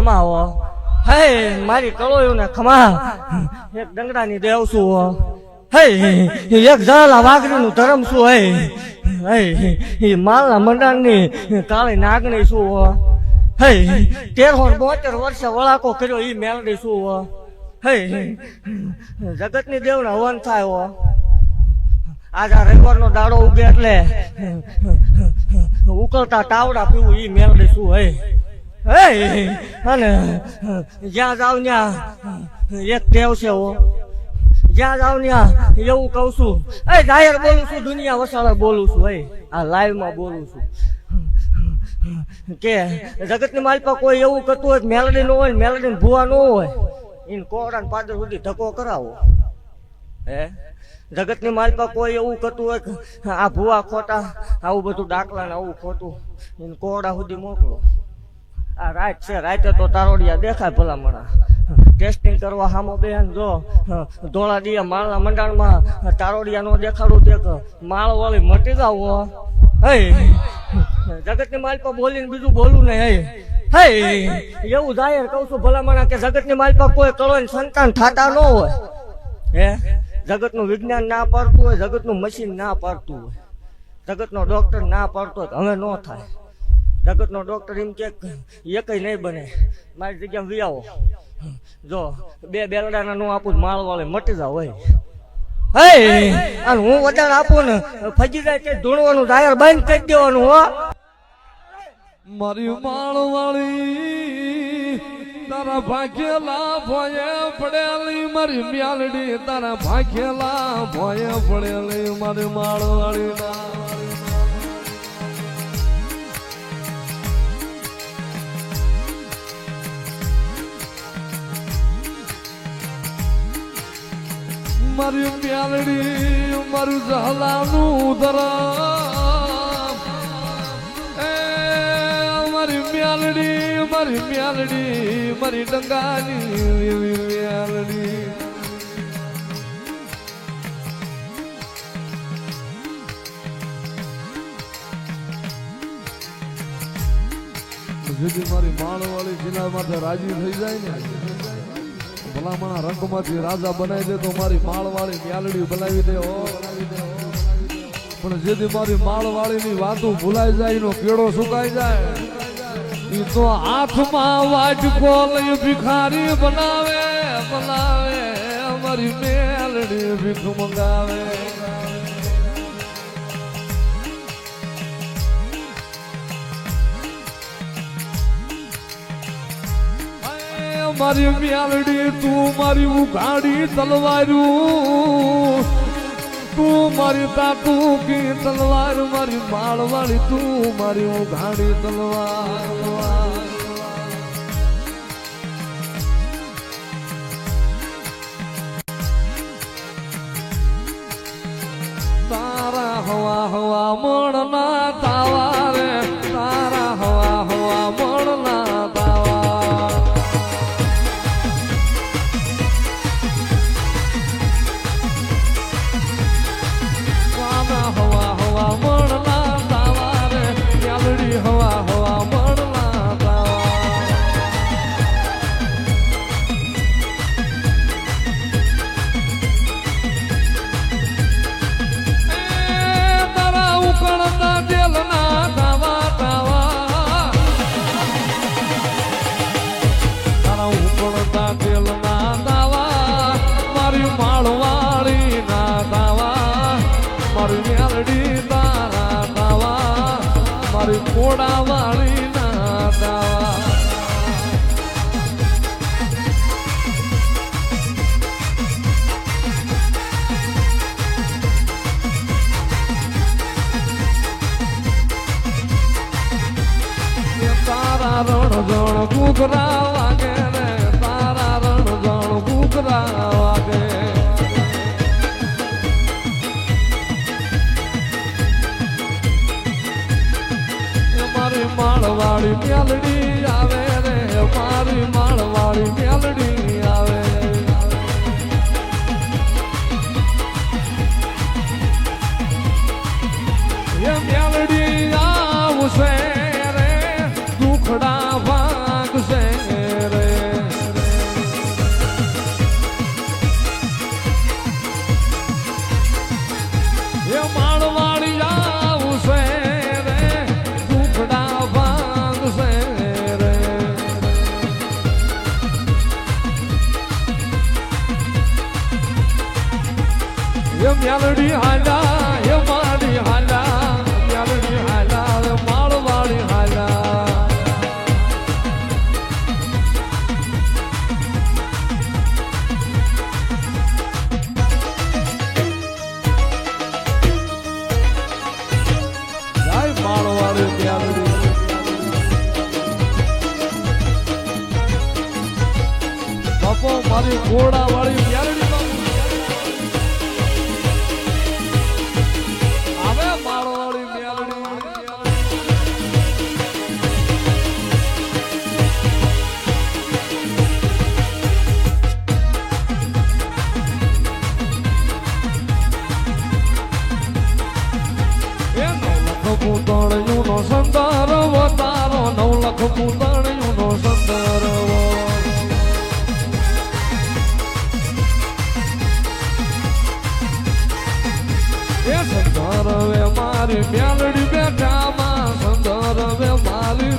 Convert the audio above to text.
ખમા હો હે મારી કળોયું ને ખમા એક ડંગરાની દેવ છું હે એક ઝાલા વાઘરીનું ધરમ છું હે માલના મંડાણની કાળી નાગણી છું હે 1372 વર્ષે વળાકો કર્યો ઈ મેલડી છું હે જગતની દેવના હવન થાય આજ આ રવિવારનો દાડો ઉગે એટલે ઉકળતા તાવડા પીવું ઈ મેલડી શું હે અને જ્યાં જાવ ત્યાં એક ટેવ છે જ્યાં જાવ ત્યાં એવું કહું છું જાહેર બોલું છું દુનિયા વસાળે બોલું છું આ લાઈવમાં બોલું છું કે જગતની માલપા કોઈ એવું કરતું હોય મેલડી નો હોય મેલડી ભૂવા ન હોય એને કોરા ને પાદર સુધી ધક્કો કરાવો હે જગતની માલપા કોઈ એવું કરતું હોય આ ભૂવા ખોટા આવું બધું દાખલા ને આવું ખોટું એને કોરડા સુધી મોકલો આ રાત છે રાતે તો તારોડિયા દેખાય ભલામણા ટેસ્ટિંગ કરવા હામો બેન જો ધોળા દિયા માળના મંડાણમાં તારોડિયા નો દેખાડું તે માળ વાળી મટી જાવ હે જગતની માલપા બોલીને બીજું બોલું ને હે એવું જાહેર કહું છું ભલામણા કે જગતની માલપા કોઈ કળો સંતાન થતા ન હોય હે જગતનું વિજ્ઞાન ના પાડતું હોય જગતનું મશીન ના પાડતું હોય જગતનો ડોક્ટર ના પાડતો હોય હવે ન થાય જગતનો ડોક્ટર એમ કે એકય નહીં બને મારી જગ્યામાં વી આવો જો બે બેલડાના નો આપું માળ વાળે મટી જાવ હોય હે અને હું વધારે આપું ને ફજી જાય કે ધૂણવાનું ટાયર બંધ કરી દેવાનું હો મારી માળ વાળી તારા ભાગ્યેલા ભોય પડેલી મારી મ્યાલડી તારા ભાગ્યેલા ભોય પડેલી મારી માળ વાળી મારી મ્યાલડી મારું ઝાલાનું ધરમ મારી મ્યાલડી મારી ડંગાની મ્યાલડી જેથી મારી માળ વાળી જેના માથે રાજી થઈ જાય ને ભલામણા રંગમાંથી રાજા બનાવી દે તો મારી માળવાળી મ્યાલડી બનાવી દે પણ જેથી મારી માળવાળી ની વાતો ભૂલાઈ જાય નો કેળો સુકાઈ જાય ઈ તો હાથમાં વાટકો લઈ ભિખારી બનાવે મારી મ્યાલડી ભીખ મંગાવે મારી મ્યાલડી તું મારી ઉઘાડી તલવારું તું મારી તાતું કી તલવાર મારી માળવાળી તું મારી ઉઘાડી તલવાર તારા હવા હવા મળના તાવા રે તારા હવા હવા મળના તાવા હવા હવા મળના તાવા રે મ્યાલડી હવા હવા મળના તાવા તારા ઉકળતા તેલના તાવા તાવા તારા ઉકળતા તેલના તાવા મારી માળવાળી ના તાવા મારી મ્યાલડી તારા તાવા મારી કોડા વાળી ના તાવા તારા રણજણ ઘૂઘરા વાગે રે તારા રણજણ ઘૂઘરા વાગે મારી માળવાળી મ્યાલડી આવે રે મારી માળવાળી મ્યાલડી આવે એ મ્યાલડી આવશે રે દુખડા ભાગશે રે મેલડી હાલા હે મારી હાલા મેલડી હાલા રે માળવાળી હાલા જય માળવાળી મેલડી બાપો મારી ઘોડાવાળી મેલડી આવે માળવાળી મેલડી પૂતણિયું નો સંદર વતારો 9 લાખ પૂતણિયું નો સંદર એ સંદર વે મારી મેલડી બેઠામાં સંદર વે મારી